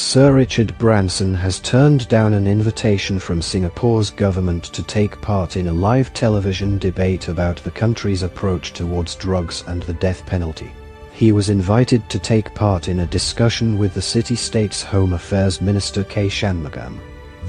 Sir Richard Branson has turned down an invitation from Singapore's government to take part in a live television debate about the country's approach towards drugs and the death penalty. He was invited to take part in a discussion with the city-state's Home Affairs Minister K. Shanmugam.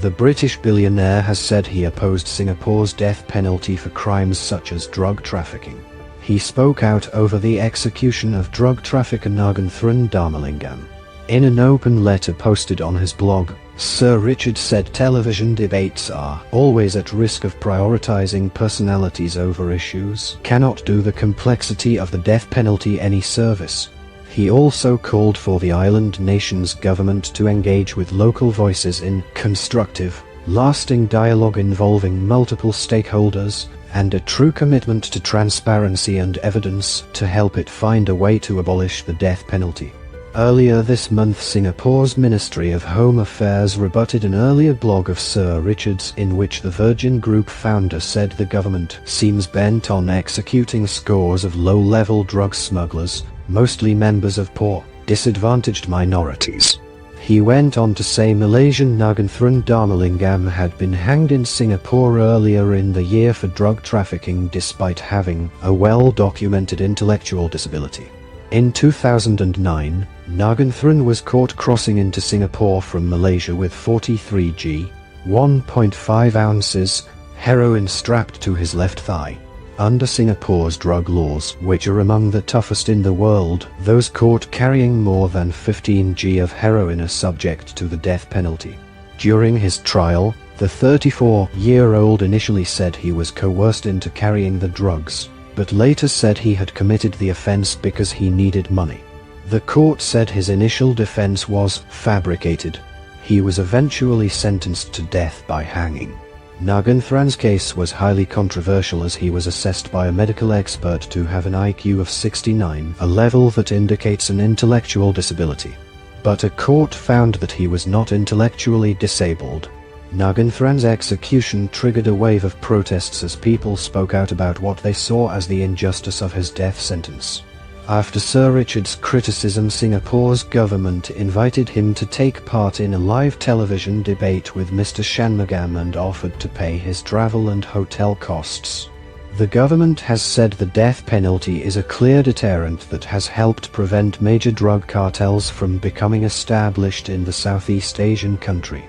The British billionaire has said he opposed Singapore's death penalty for crimes such as drug trafficking. He spoke out over the execution of drug trafficker Naganthran Dharmalingam. In an open letter posted on his blog, Sir Richard said television debates are always at risk of prioritizing personalities over issues, cannot do the complexity of the death penalty any service. He also called for the island nation's government to engage with local voices in constructive, lasting dialogue involving multiple stakeholders, and a true commitment to transparency and evidence to help it find a way to abolish the death penalty. Earlier this month, Singapore's Ministry of Home Affairs rebutted an earlier blog of Sir Richard's in which the Virgin Group founder said the government seems bent on executing scores of low-level drug smugglers, mostly members of poor, disadvantaged minorities. He went on to say Malaysian Naganthran Dharmalingam had been hanged in Singapore earlier in the year for drug trafficking despite having a well-documented intellectual disability. In 2009, Naganthran was caught crossing into Singapore from Malaysia with 43 g, 1.5 ounces, heroin strapped to his left thigh. Under Singapore's drug laws, which are among the toughest in the world, those caught carrying more than 15 g of heroin are subject to the death penalty. During his trial, the 34-year-old initially said he was coerced into carrying the drugs, but later said he had committed the offense because he needed money. The court said his initial defense was fabricated. He was eventually sentenced to death by hanging. Naganthran's case was highly controversial as he was assessed by a medical expert to have an IQ of 69, a level that indicates an intellectual disability. But a court found that he was not intellectually disabled. Naganthran's execution triggered a wave of protests as people spoke out about what they saw as the injustice of his death sentence. After Sir Richard's criticism, Singapore's government invited him to take part in a live television debate with Mr. Shanmugam and offered to pay his travel and hotel costs. The government has said the death penalty is a clear deterrent that has helped prevent major drug cartels from becoming established in the Southeast Asian country.